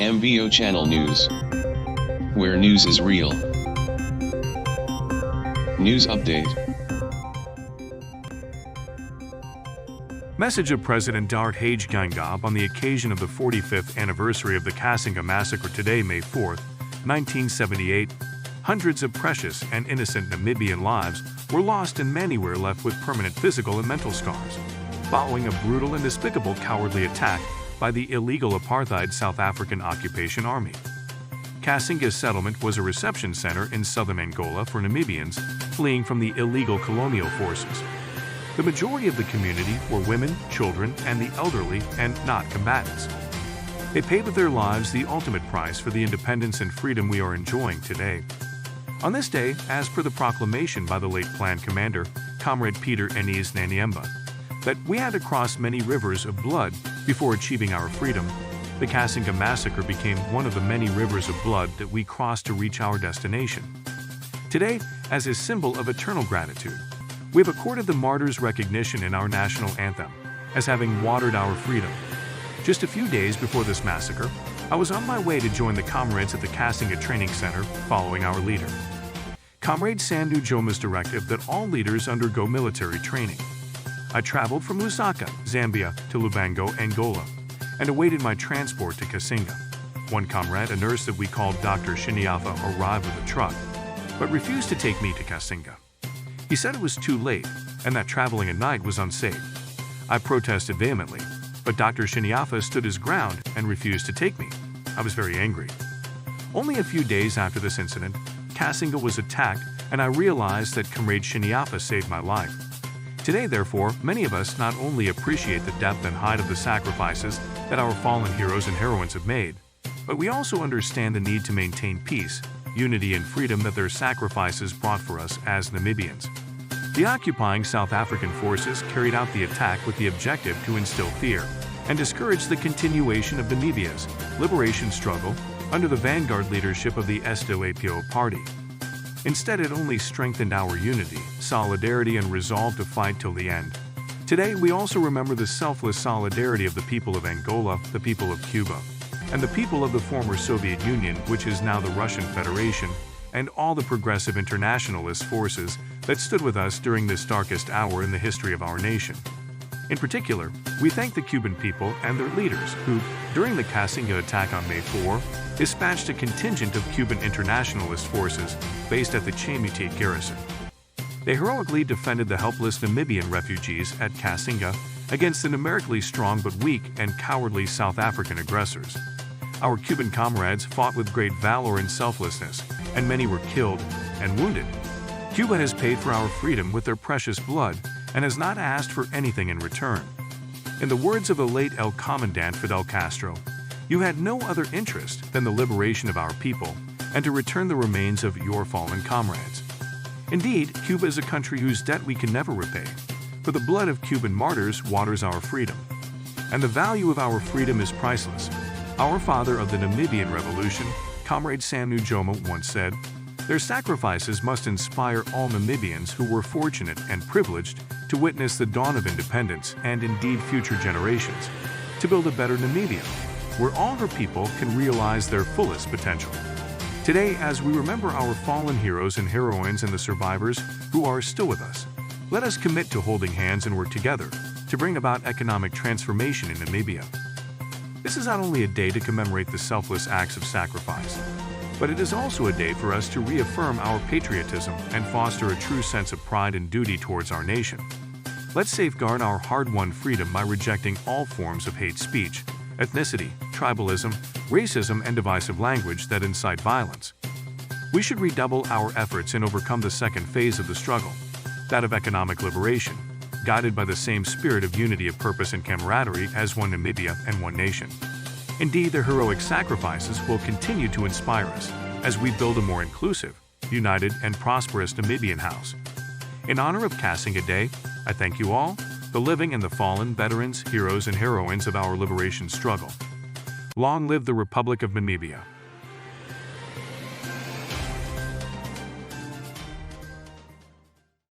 MVO Channel News, where news is real. News update. Message of President Dart Hage-Geingob on the occasion of the 45th anniversary of the Cassinga massacre today, May 4, 1978. Hundreds of precious and innocent Namibian lives were lost and many were left with permanent physical and mental scars, following a brutal and despicable cowardly attack by the illegal apartheid South African Occupation Army. Cassinga settlement was a reception center in southern Angola for Namibians fleeing from the illegal colonial forces. The majority of the community were women, children, and the elderly, and not combatants. They paid with their lives the ultimate price for the independence and freedom we are enjoying today. On this day, as per the proclamation by the late Plan Commander, Comrade Peter Enes Nanyemba, that we had to cross many rivers of blood before achieving our freedom, the Cassinga massacre became one of the many rivers of blood that we crossed to reach our destination. Today, as a symbol of eternal gratitude, we have accorded the martyrs recognition in our national anthem as having watered our freedom. Just a few days before this massacre, I was on my way to join the comrades at the Cassinga Training Center following our leader. Comrade Sandu Joma's directive that all leaders undergo military training. I traveled from Lusaka, Zambia to Lubango, Angola, and awaited my transport to Cassinga. One comrade, a nurse that we called Dr. Shiniafa, arrived with a truck, but refused to take me to Cassinga. He said it was too late and that traveling at night was unsafe. I protested vehemently, but Dr. Shiniafa stood his ground and refused to take me. I was very angry. Only a few days after this incident, Cassinga was attacked and I realized that Comrade Shiniafa saved my life. Today, therefore, many of us not only appreciate the depth and height of the sacrifices that our fallen heroes and heroines have made, but we also understand the need to maintain peace, unity, and freedom that their sacrifices brought for us as Namibians. The occupying South African forces carried out the attack with the objective to instill fear and discourage the continuation of Namibia's liberation struggle under the vanguard leadership of the SWAPO party. Instead, it only strengthened our unity, solidarity, and resolve to fight till the end. Today, we also remember the selfless solidarity of the people of Angola, the people of Cuba, and the people of the former Soviet Union, which is now the Russian Federation, and all the progressive internationalist forces that stood with us during this darkest hour in the history of our nation. In particular, we thank the Cuban people and their leaders who, during the Cassinga attack on May 4, dispatched a contingent of Cuban internationalist forces based at the Chimutate garrison. They heroically defended the helpless Namibian refugees at Cassinga against the numerically strong but weak and cowardly South African aggressors. Our Cuban comrades fought with great valor and selflessness, and many were killed and wounded. Cuba has paid for our freedom with their precious blood and has not asked for anything in return. In the words of the late El Commandant Fidel Castro, "You had no other interest than the liberation of our people and to return the remains of your fallen comrades." Indeed, Cuba is a country whose debt we can never repay, for the blood of Cuban martyrs waters our freedom. And the value of our freedom is priceless. Our father of the Namibian Revolution, Comrade Sandu Joma, once said, "Their sacrifices must inspire all Namibians who were fortunate and privileged to witness the dawn of independence and indeed future generations, to build a better Namibia, where all her people can realize their fullest potential." Today, as we remember our fallen heroes and heroines and the survivors who are still with us, let us commit to holding hands and work together to bring about economic transformation in Namibia. This is not only a day to commemorate the selfless acts of sacrifice, but it is also a day for us to reaffirm our patriotism and foster a true sense of pride and duty towards our nation. Let's safeguard our hard-won freedom by rejecting all forms of hate speech, ethnicity, tribalism, racism, and divisive language that incite violence. We should redouble our efforts and overcome the second phase of the struggle, that of economic liberation, guided by the same spirit of unity of purpose and camaraderie as one Namibia and one nation. Indeed, their heroic sacrifices will continue to inspire us as we build a more inclusive, united, and prosperous Namibian house. In honor of Cassinga Day, I thank you all, the living and the fallen veterans, heroes, and heroines of our liberation struggle. Long live the Republic of Namibia!